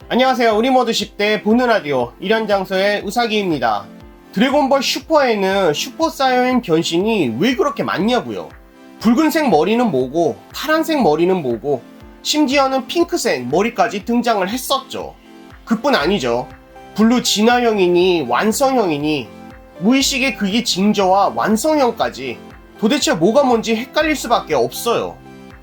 안녕하세요. 우리모드 10대 보는 라디오 1현 장소의 우사기입니다. 드래곤볼 슈퍼에는 슈퍼 사이어인 변신이 왜 그렇게 많냐고요. 붉은색 머리는 뭐고 파란색 머리는 뭐고 심지어는 핑크색 머리까지 등장을 했었죠. 그뿐 아니죠. 블루 진화형이니 완성형이니 무의식의 극이 징저와 완성형까지 도대체 뭐가 뭔지 헷갈릴 수밖에 없어요.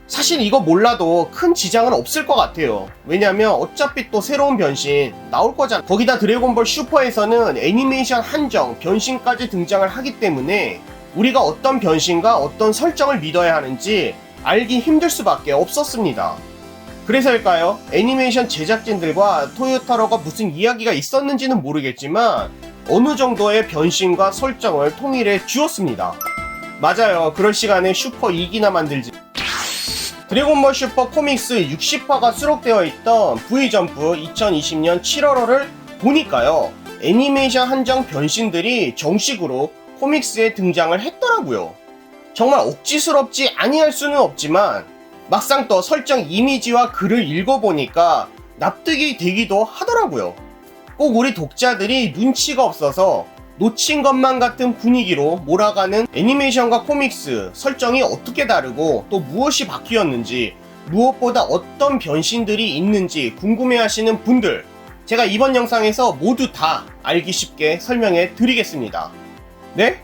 사실 이거 몰라도 큰 지장은 없을 것 같아요. 왜냐면 어차피 또 새로운 변신 나올 거잖아. 거기다 드래곤볼 슈퍼에서는 애니메이션 한정 변신까지 등장을 하기 때문에 우리가 어떤 변신과 어떤 설정을 믿어야 하는지 알기 힘들 수밖에 없었습니다. 그래서일까요? 애니메이션 제작진들과 토요타로가 무슨 이야기가 있었는지는 모르겠지만 어느 정도의 변신과 설정을 통일해 주었습니다. 맞아요. 그럴 시간에 슈퍼 2기나 만들지. 드래곤볼 슈퍼 코믹스 60화가 수록되어 있던 V점프 2020년 7월호를 보니까요, 애니메이션 한정 변신들이 정식으로 코믹스에 등장을 했더라고요. 정말 억지스럽지 아니할 수는 없지만 막상 또 설정 이미지와 글을 읽어보니까 납득이 되기도 하더라고요. 꼭 우리 독자들이 눈치가 없어서 놓친 것만 같은 분위기로 몰아가는 애니메이션과 코믹스 설정이 어떻게 다르고 또 무엇이 바뀌었는지 무엇보다 어떤 변신들이 있는지 궁금해하시는 분들, 제가 이번 영상에서 모두 다 알기 쉽게 설명해 드리겠습니다. 네?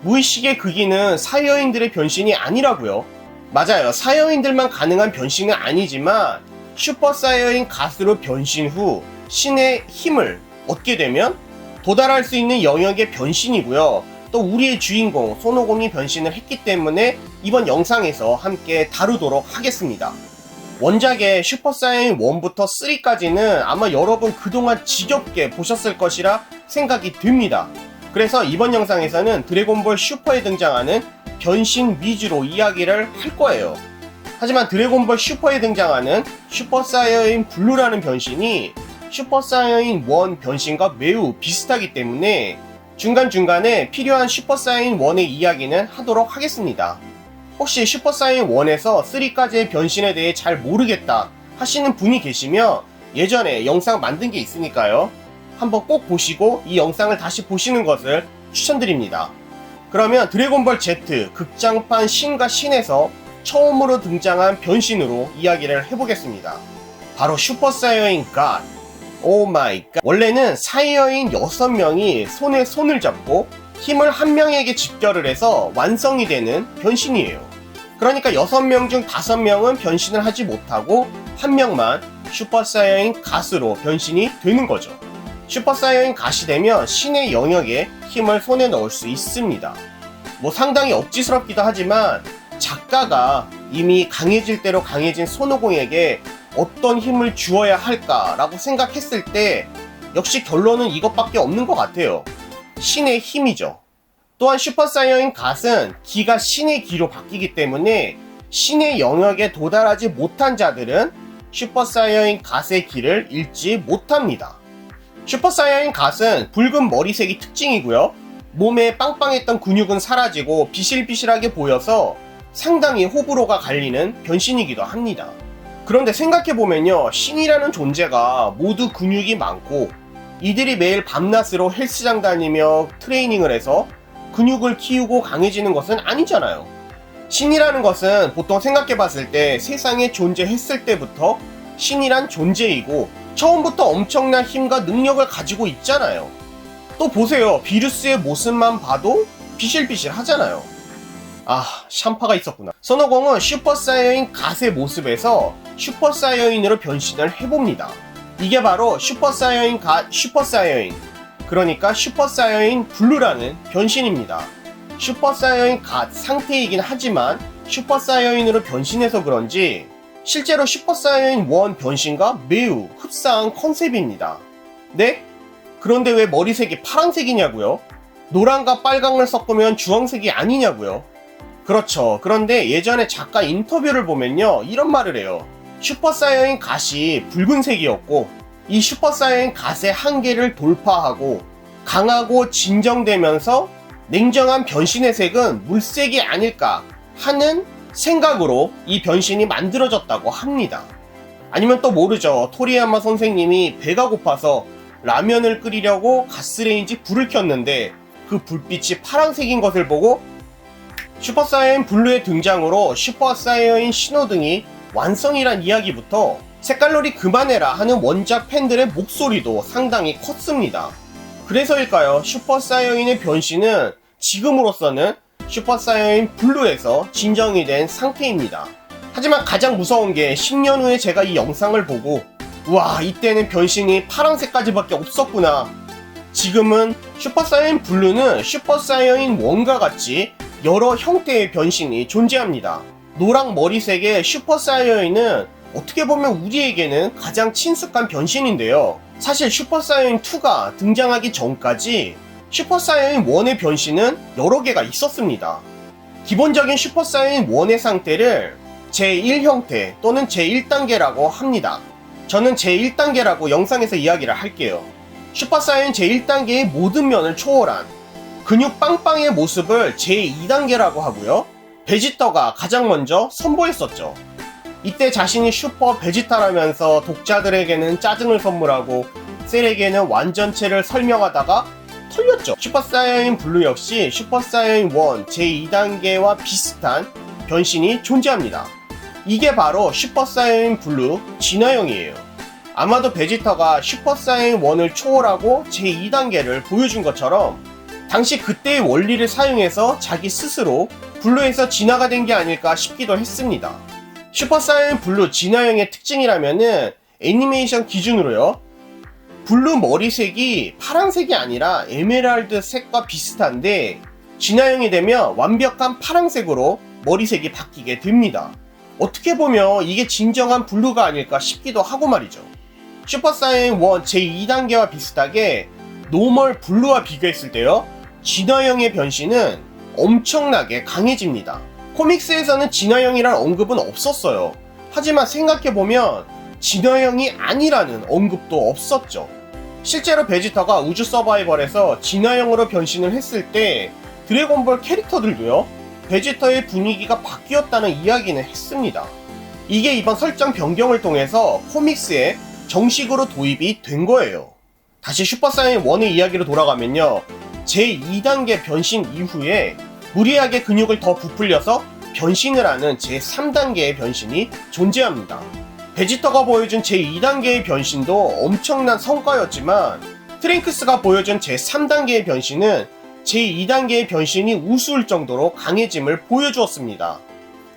무의식의 극이는 사이어인들의 변신이 아니라고요. 맞아요. 사이어인들만 가능한 변신은 아니지만 슈퍼 사이어인 가수로 변신 후 신의 힘을 얻게 되면 도달할 수 있는 영역의 변신이고요. 또 우리의 주인공 손오공이 변신을 했기 때문에 이번 영상에서 함께 다루도록 하겠습니다. 원작의 슈퍼사이어인 1부터 3까지는 아마 여러분 그동안 지겹게 보셨을 것이라 생각이 듭니다. 그래서 이번 영상에서는 드래곤볼 슈퍼에 등장하는 변신 위주로 이야기를 할 거예요. 하지만 드래곤볼 슈퍼에 등장하는 슈퍼사이어인 블루라는 변신이 슈퍼사이어인 1 변신과 매우 비슷하기 때문에 중간중간에 필요한 슈퍼사이어인 1의 이야기는 하도록 하겠습니다. 혹시 슈퍼사이어인 1에서 3까지의 변신에 대해 잘 모르겠다 하시는 분이 계시면 예전에 영상 만든 게 있으니까요. 한번 꼭 보시고 이 영상을 다시 보시는 것을 추천드립니다. 그러면 드래곤볼 Z 극장판 신과 신에서 처음으로 등장한 변신으로 이야기를 해보겠습니다. 바로 슈퍼사이어인 갓. 오 마이 갓. 원래는 사이어인 6명이 손에 손을 잡고 힘을 한 명에게 집결을 해서 완성이 되는 변신이에요. 그러니까 6명 중 5명은 변신을 하지 못하고 한 명만 슈퍼사이어인 갓으로 변신이 되는 거죠. 슈퍼사이어인 갓이 되면 신의 영역에 힘을 손에 넣을 수 있습니다. 뭐 상당히 억지스럽기도 하지만 작가가 이미 강해질 대로 강해진 손오공에게 어떤 힘을 주어야 할까라고 생각했을 때 역시 결론은 이것밖에 없는 것 같아요. 신의 힘이죠. 또한 슈퍼사이어인 갓은 기가 신의 기로 바뀌기 때문에 신의 영역에 도달하지 못한 자들은 슈퍼사이어인 갓의 기를 잃지 못합니다. 슈퍼사이어인 갓은 붉은 머리색이 특징이고요. 몸에 빵빵했던 근육은 사라지고 비실비실하게 보여서 상당히 호불호가 갈리는 변신이기도 합니다. 그런데 생각해보면요, 신이라는 존재가 모두 근육이 많고 이들이 매일 밤낮으로 헬스장 다니며 트레이닝을 해서 근육을 키우고 강해지는 것은 아니잖아요. 신이라는 것은 보통 생각해봤을 때 세상에 존재했을 때부터 신이란 존재이고 처음부터 엄청난 힘과 능력을 가지고 있잖아요. 또 보세요. 비루스의 모습만 봐도 비실비실 하잖아요. 아, 샴파가 있었구나. 손오공은 슈퍼사이어인 갓의 모습에서 슈퍼사이어인으로 변신을 해봅니다. 이게 바로 슈퍼사이어인 갓 슈퍼사이어인, 그러니까 슈퍼사이어인 블루라는 변신입니다. 슈퍼사이어인 갓 상태이긴 하지만 슈퍼사이어인으로 변신해서 그런지 실제로 슈퍼사이어인 1 변신과 매우 흡사한 컨셉입니다. 네? 그런데 왜 머리색이 파란색이냐고요? 노란과 빨강을 섞으면 주황색이 아니냐고요? 그렇죠. 그런데 예전에 작가 인터뷰를 보면요, 이런 말을 해요. 슈퍼사이어인 갓이 붉은색이었고 이 슈퍼사이어인 갓의 한계를 돌파하고 강하고 진정되면서 냉정한 변신의 색은 물색이 아닐까 하는 생각으로 이 변신이 만들어졌다고 합니다. 아니면 또 모르죠. 토리야마 선생님이 배가 고파서 라면을 끓이려고 가스레인지 불을 켰는데 그 불빛이 파란색인 것을 보고 슈퍼사이어인 블루의 등장으로 슈퍼사이어인 신호등이 완성이란 이야기부터 색깔놀이 그만해라 하는 원작 팬들의 목소리도 상당히 컸습니다. 그래서일까요? 슈퍼사이어인의 변신은 지금으로서는 슈퍼사이어인 블루에서 진정이 된 상태입니다. 하지만 가장 무서운 게 10년 후에 제가 이 영상을 보고 우와, 이때는 변신이 파란색까지밖에 없었구나. 지금은 슈퍼사이어인 블루는 슈퍼사이어인 1과 같이 여러 형태의 변신이 존재합니다. 노랑 머리색의 슈퍼사이어인은 어떻게 보면 우리에게는 가장 친숙한 변신인데요. 사실 슈퍼사이어인 2가 등장하기 전까지 슈퍼사이어인 1의 변신은 여러 개가 있었습니다. 기본적인 슈퍼사이어인 1의 상태를 제1형태 또는 제1단계라고 합니다. 저는 제1단계라고 영상에서 이야기를 할게요. 슈퍼사이어인 제1단계의 모든 면을 초월한 근육 빵빵의 모습을 제2단계라고 하고요. 베지터가 가장 먼저 선보였었죠. 이때 자신이 슈퍼 베지터라면서 독자들에게는 짜증을 선물하고 셀에게는 완전체를 설명하다가 털렸죠. 슈퍼사이어인 블루 역시 슈퍼사이어인 1 제2단계와 비슷한 변신이 존재합니다. 이게 바로 슈퍼사이어인 블루 진화형이에요. 아마도 베지터가 슈퍼사이어인 1을 초월하고 제2단계를 보여준 것처럼 당시 그때의 원리를 사용해서 자기 스스로 블루에서 진화가 된 게 아닐까 싶기도 했습니다. 슈퍼사이어인 블루 진화형의 특징이라면은 애니메이션 기준으로요, 블루 머리색이 파란색이 아니라 에메랄드 색과 비슷한데 진화형이 되면 완벽한 파란색으로 머리색이 바뀌게 됩니다. 어떻게 보면 이게 진정한 블루가 아닐까 싶기도 하고 말이죠. 슈퍼사이어인 1 제2단계와 비슷하게 노멀 블루와 비교했을 때요, 진화형의 변신은 엄청나게 강해집니다. 코믹스에서는 진화형이란 언급은 없었어요. 하지만 생각해보면 진화형이 아니라는 언급도 없었죠. 실제로 베지터가 우주 서바이벌에서 진화형으로 변신을 했을 때 드래곤볼 캐릭터들도요, 베지터의 분위기가 바뀌었다는 이야기는 했습니다. 이게 이번 설정 변경을 통해서 코믹스에 정식으로 도입이 된 거예요. 다시 슈퍼사이어인 1의 이야기로 돌아가면요, 제2단계 변신 이후에 무리하게 근육을 더 부풀려서 변신을 하는 제3단계의 변신이 존재합니다. 베지터가 보여준 제2단계의 변신도 엄청난 성과였지만 트랭크스가 보여준 제3단계의 변신은 제2단계의 변신이 우스울 정도로 강해짐을 보여주었습니다.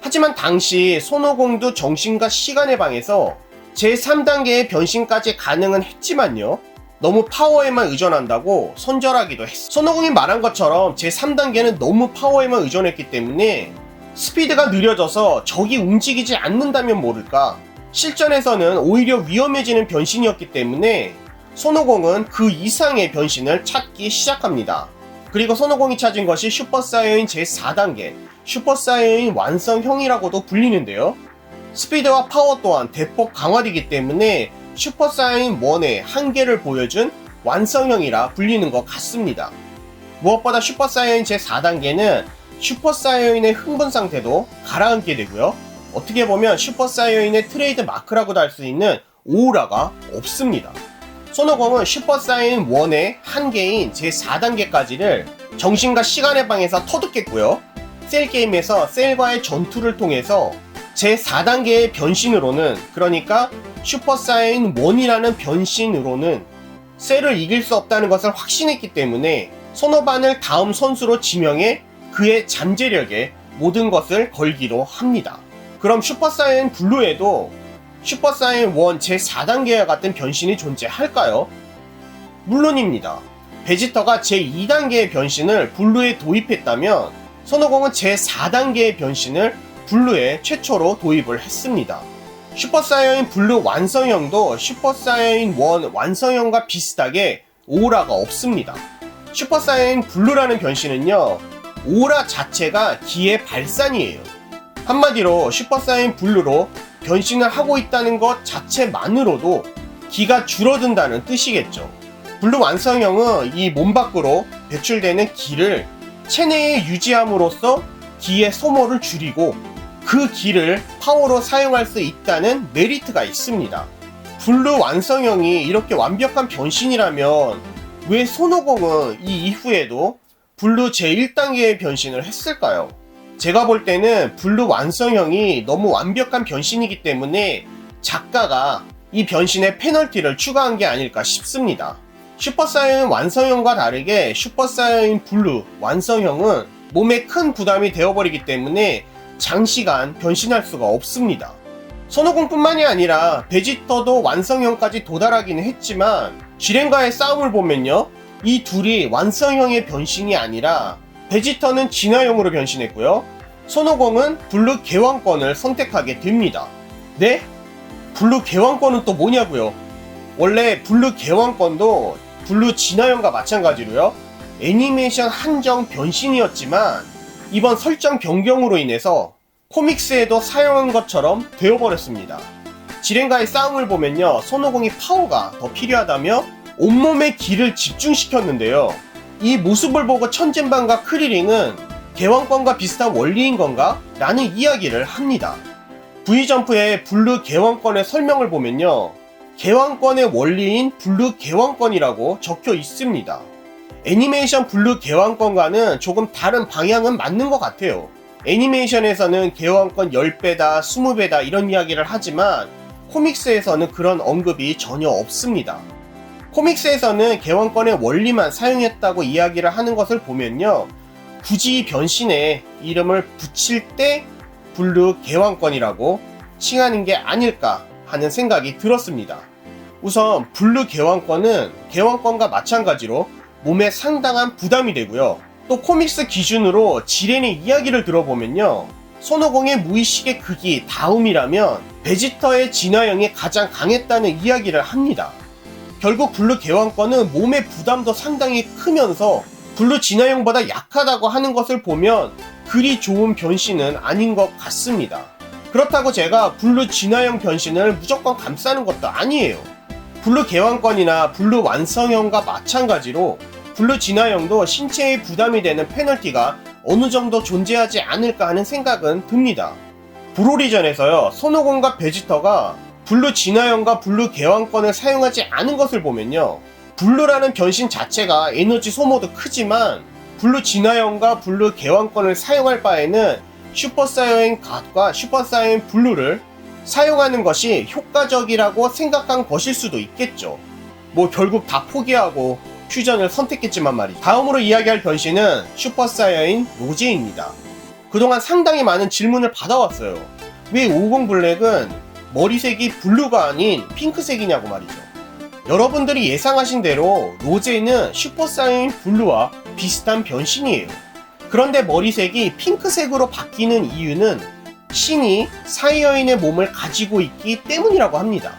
하지만 당시 손오공도 정신과 시간의 방에서 제3단계의 변신까지 가능은 했지만요, 너무 파워에만 의존한다고 손절하기도 했어. 손오공이 말한 것처럼 제3단계는 너무 파워에만 의존했기 때문에 스피드가 느려져서 적이 움직이지 않는다면 모를까, 실전에서는 오히려 위험해지는 변신이었기 때문에 손오공은 그 이상의 변신을 찾기 시작합니다. 그리고 손오공이 찾은 것이 슈퍼사이어인 제4단계, 슈퍼사이어인 완성형이라고도 불리는데요. 스피드와 파워 또한 대폭 강화되기 때문에 슈퍼사이어인 1의 한계를 보여준 완성형이라 불리는 것 같습니다. 무엇보다 슈퍼사이어인 제4단계는 슈퍼사이어인의 흥분 상태도 가라앉게 되고요. 어떻게 보면 슈퍼사이어인의 트레이드 마크라고도 할 수 있는 오우라가 없습니다. 손오공은 슈퍼사이어인 1의 한계인 제4단계까지를 정신과 시간의 방에서 터득했고요. 셀게임에서 셀과의 전투를 통해서 제4단계의 변신으로는, 그러니까 슈퍼사이어인 1이라는 변신으로는 셀을 이길 수 없다는 것을 확신했기 때문에 손오반을 다음 선수로 지명해 그의 잠재력에 모든 것을 걸기로 합니다. 그럼 슈퍼사이어인 블루에도 슈퍼사이어인 1 제4단계와 같은 변신이 존재할까요? 물론입니다. 베지터가 제2단계의 변신을 블루에 도입했다면 손오공은 제4단계의 변신을 블루에 최초로 도입을 했습니다. 슈퍼사이어인 블루 완성형도 슈퍼사이어인 1 완성형과 비슷하게 오라가 없습니다. 슈퍼사이어인 블루라는 변신은요, 오라 자체가 기의 발산이에요. 한마디로 슈퍼사이어인 블루로 변신을 하고 있다는 것 자체만으로도 기가 줄어든다는 뜻이겠죠. 블루 완성형은 이 몸 밖으로 배출되는 기를 체내에 유지함으로써 기의 소모를 줄이고 그 기를 파워로 사용할 수 있다는 메리트가 있습니다. 블루 완성형이 이렇게 완벽한 변신이라면 왜 손오공은 이 이후에도 블루 제1단계의 변신을 했을까요? 제가 볼 때는 블루 완성형이 너무 완벽한 변신이기 때문에 작가가 이 변신에 페널티를 추가한 게 아닐까 싶습니다. 슈퍼사이어인 완성형과 다르게 슈퍼사이어인 블루 완성형은 몸에 큰 부담이 되어버리기 때문에 장시간 변신할 수가 없습니다. 손오공뿐만이 아니라 베지터도 완성형까지 도달하기는 했지만 지렌과의 싸움을 보면요, 이 둘이 완성형의 변신이 아니라 베지터는 진화형으로 변신했고요, 손오공은 블루 개왕권을 선택하게 됩니다. 네? 블루 개왕권은 또 뭐냐고요? 원래 블루 개왕권도 블루 진화형과 마찬가지로요, 애니메이션 한정 변신이었지만 이번 설정 변경으로 인해서 코믹스에도 사용한 것처럼 되어버렸습니다. 지렌과의 싸움을 보면요, 손오공이 파워가 더 필요하다며 온몸의 기를 집중시켰는데요, 이 모습을 보고 천진반과 크리링은 개왕권과 비슷한 원리인 건가? 라는 이야기를 합니다. V점프의 블루 개왕권의 설명을 보면요, 개왕권의 원리인 블루 개왕권이라고 적혀 있습니다. 애니메이션 블루 개왕권과는 조금 다른 방향은 맞는 것 같아요. 애니메이션에서는 개왕권 10배다, 20배다 이런 이야기를 하지만 코믹스에서는 그런 언급이 전혀 없습니다. 코믹스에서는 개왕권의 원리만 사용했다고 이야기를 하는 것을 보면요, 굳이 변신에 이름을 붙일 때 블루 개왕권이라고 칭하는 게 아닐까 하는 생각이 들었습니다. 우선 블루 개왕권은 개왕권과 마찬가지로 몸에 상당한 부담이 되고요, 또 코믹스 기준으로 지렌의 이야기를 들어보면요, 손오공의 무의식의 극이 다음이라면 베지터의 진화형이 가장 강했다는 이야기를 합니다. 결국 블루 개왕권은 몸의 부담도 상당히 크면서 블루 진화형보다 약하다고 하는 것을 보면 그리 좋은 변신은 아닌 것 같습니다. 그렇다고 제가 블루 진화형 변신을 무조건 감싸는 것도 아니에요. 블루 개왕권이나 블루 완성형과 마찬가지로 블루 진화형도 신체의 부담이 되는 페널티가 어느 정도 존재하지 않을까 하는 생각은 듭니다. 브로리전에서요, 손오공과 베지터가 블루 진화형과 블루 개왕권을 사용하지 않은 것을 보면요, 블루라는 변신 자체가 에너지 소모도 크지만 블루 진화형과 블루 개왕권을 사용할 바에는 슈퍼사이어인 갓과 슈퍼사이어인 블루를 사용하는 것이 효과적이라고 생각한 것일 수도 있겠죠. 뭐 결국 다 포기하고 퓨전을 선택했지만 말이죠. 다음으로 이야기할 변신은 슈퍼사이어인 로제입니다. 그동안 상당히 많은 질문을 받아왔어요. 왜 50 블랙은 머리색이 블루가 아닌 핑크색이냐고 말이죠. 여러분들이 예상하신 대로 로제는 슈퍼사이어인 블루와 비슷한 변신이에요. 그런데 머리색이 핑크색으로 바뀌는 이유는 신이 사이어인의 몸을 가지고 있기 때문이라고 합니다.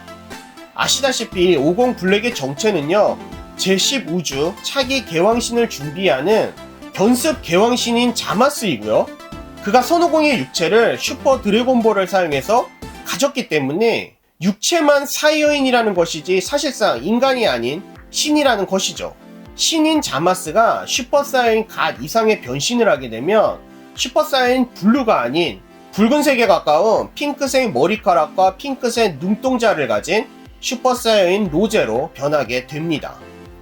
아시다시피 50 블랙의 정체는요, 제10우주 차기 개왕신을 준비하는 견습 개왕신인 자마스이고요, 그가 손오공의 육체를 슈퍼 드래곤볼을 사용해서 가졌기 때문에 육체만 사이어인이라는 것이지 사실상 인간이 아닌 신이라는 것이죠. 신인 자마스가 슈퍼사이어인 갓 이상의 변신을 하게 되면 슈퍼사이어인 블루가 아닌 붉은색에 가까운 핑크색 머리카락과 핑크색 눈동자를 가진 슈퍼사이어인 로제로 변하게 됩니다.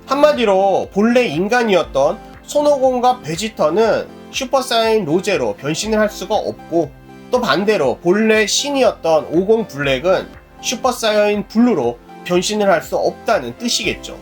한마디로 본래 인간이었던 손오공과 베지터는 슈퍼사이어인 로제로 변신을 할 수가 없고, 또 반대로 본래 신이었던 50 블랙은 슈퍼사이어인 블루로 변신을 할 수 없다는 뜻이겠죠.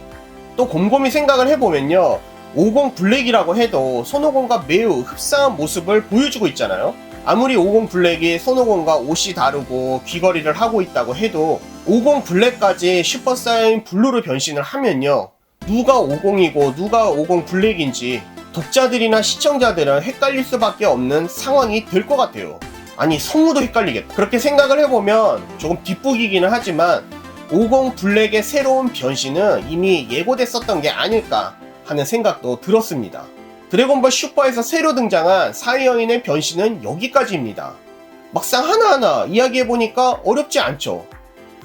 또 곰곰이 생각을 해보면요, 50 블랙이라고 해도 손오공과 매우 흡사한 모습을 보여주고 있잖아요. 아무리 50 블랙이 손오공과 옷이 다르고 귀걸이를 하고 있다고 해도 50 블랙까지 슈퍼사이어인 블루로 변신을 하면요, 누가 50이고 누가 50 블랙인지 독자들이나 시청자들은 헷갈릴 수밖에 없는 상황이 될 것 같아요. 아니, 성우도 헷갈리겠다. 그렇게 생각을 해보면 조금 뒷북이기는 하지만 50 블랙의 새로운 변신은 이미 예고됐었던 게 아닐까 하는 생각도 들었습니다. 드래곤볼 슈퍼에서 새로 등장한 사이어인의 변신은 여기까지입니다. 막상 하나하나 이야기해보니까 어렵지 않죠.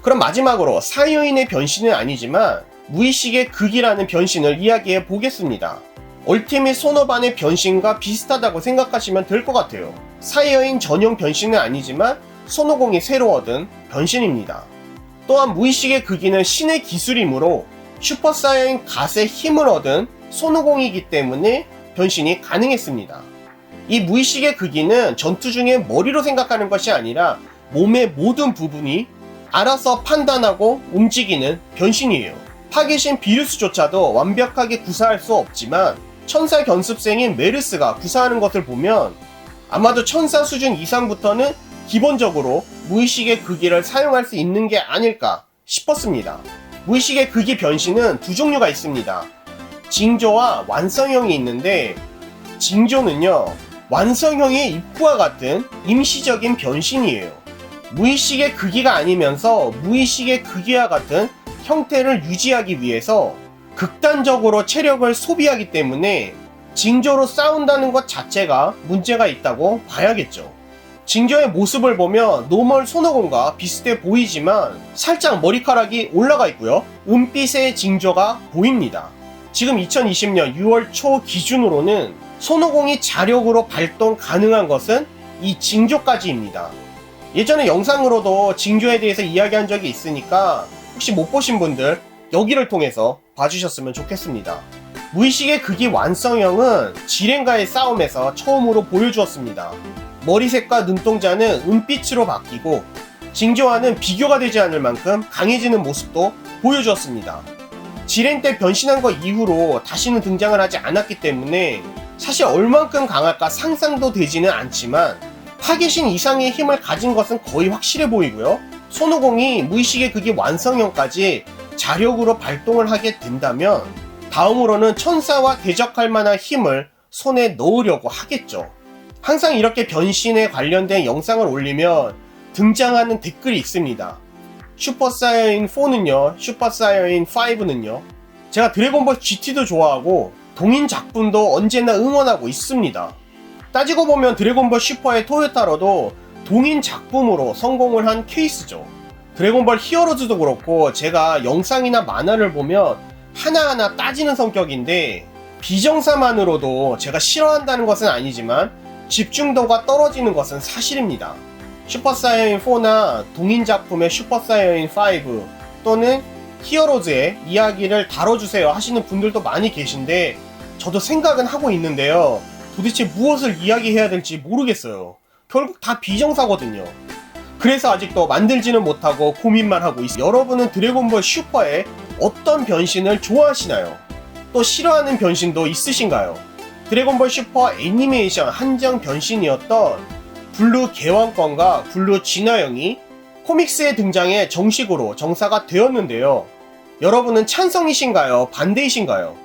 그럼 마지막으로 사이어인의 변신은 아니지만 무의식의 극이라는 변신을 이야기해 보겠습니다. 얼티밋 소노반의 변신과 비슷하다고 생각하시면 될 것 같아요. 사이어인 전용 변신은 아니지만 손오공이 새로 얻은 변신입니다. 또한 무의식의 극기는 신의 기술이므로 슈퍼사이어인 갓의 힘을 얻은 손오공이기 때문에 변신이 가능했습니다. 이 무의식의 극기는 전투 중에 머리로 생각하는 것이 아니라 몸의 모든 부분이 알아서 판단하고 움직이는 변신이에요. 파괴신 비루스조차도 완벽하게 구사할 수 없지만 천사 견습생인 메르스가 구사하는 것을 보면 아마도 천사 수준 이상부터는 기본적으로 무의식의 극기를 사용할 수 있는 게 아닐까 싶었습니다. 무의식의 극기 변신은 두 종류가 있습니다. 징조와 완성형이 있는데, 징조는요 완성형의 입구와 같은 임시적인 변신이에요. 무의식의 극기가 아니면서 무의식의 극기와 같은 형태를 유지하기 위해서 극단적으로 체력을 소비하기 때문에 징조로 싸운다는 것 자체가 문제가 있다고 봐야겠죠. 징조의 모습을 보면 노멀 손오공과 비슷해 보이지만 살짝 머리카락이 올라가 있고요. 은빛의 징조가 보입니다. 지금 2020년 6월 초 기준으로는 손오공이 자력으로 발동 가능한 것은 이 징조까지입니다. 예전에 영상으로도 징조에 대해서 이야기한 적이 있으니까 혹시 못 보신 분들 여기를 통해서 봐주셨으면 좋겠습니다. 무의식의 극기 완성형은 지렌과의 싸움에서 처음으로 보여주었습니다. 머리색과 눈동자는 은빛으로 바뀌고 징조와는 비교가 되지 않을 만큼 강해지는 모습도 보여주었습니다. 지렌 때 변신한 것 이후로 다시는 등장을 하지 않았기 때문에 사실 얼만큼 강할까 상상도 되지는 않지만 파괴신 이상의 힘을 가진 것은 거의 확실해 보이고요. 손오공이 무의식의 극기 완성형까지 자력으로 발동을 하게 된다면 다음으로는 천사와 대적할 만한 힘을 손에 넣으려고 하겠죠. 항상 이렇게 변신에 관련된 영상을 올리면 등장하는 댓글이 있습니다. 슈퍼사이어인 4는요, 슈퍼사이어인 5는요. 제가 드래곤볼 GT도 좋아하고 동인 작품도 언제나 응원하고 있습니다. 따지고 보면 드래곤볼 슈퍼의 토요타로도 동인 작품으로 성공을 한 케이스죠. 드래곤볼 히어로즈도 그렇고 제가 영상이나 만화를 보면 하나하나 따지는 성격인데 비정사만으로도 제가 싫어한다는 것은 아니지만 집중도가 떨어지는 것은 사실입니다. 슈퍼사이어인 4나 동인 작품의 슈퍼사이어인 5 또는 히어로즈의 이야기를 다뤄주세요 하시는 분들도 많이 계신데 저도 생각은 하고 있는데요. 도대체 무엇을 이야기해야 될지 모르겠어요. 결국 다 비정사거든요. 그래서 아직도 만들지는 못하고 고민만 하고 있어요. 여러분은 드래곤볼 슈퍼의 어떤 변신을 좋아하시나요? 또 싫어하는 변신도 있으신가요? 드래곤볼 슈퍼 애니메이션 한정 변신이었던 블루 개왕권과 블루 진화영이 코믹스에 등장해 정식으로 정사가 되었는데요. 여러분은 찬성이신가요? 반대이신가요?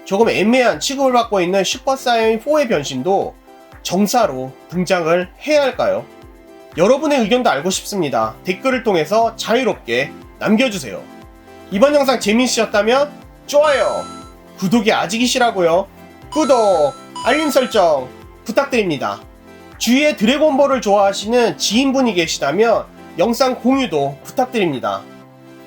조금 애매한 취급을 받고 있는 슈퍼사이어인 4의 변신도 정사로 등장을 해야 할까요? 여러분의 의견도 알고 싶습니다. 댓글을 통해서 자유롭게 남겨주세요. 이번 영상 재미있으셨다면 좋아요, 구독이 아직이시라고요? 구독, 알림 설정 부탁드립니다. 주위에 드래곤볼을 좋아하시는 지인분이 계시다면 영상 공유도 부탁드립니다.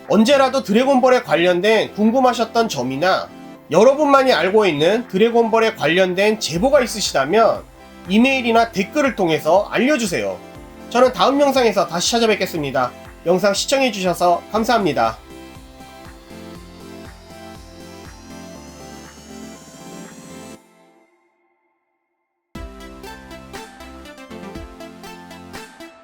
언제라도 드래곤볼에 관련된 궁금하셨던 점이나 여러분만이 알고 있는 드래곤볼에 관련된 제보가 있으시다면 이메일이나 댓글을 통해서 알려주세요. 저는 다음 영상에서 다시 찾아뵙겠습니다. 영상 시청해주셔서 감사합니다.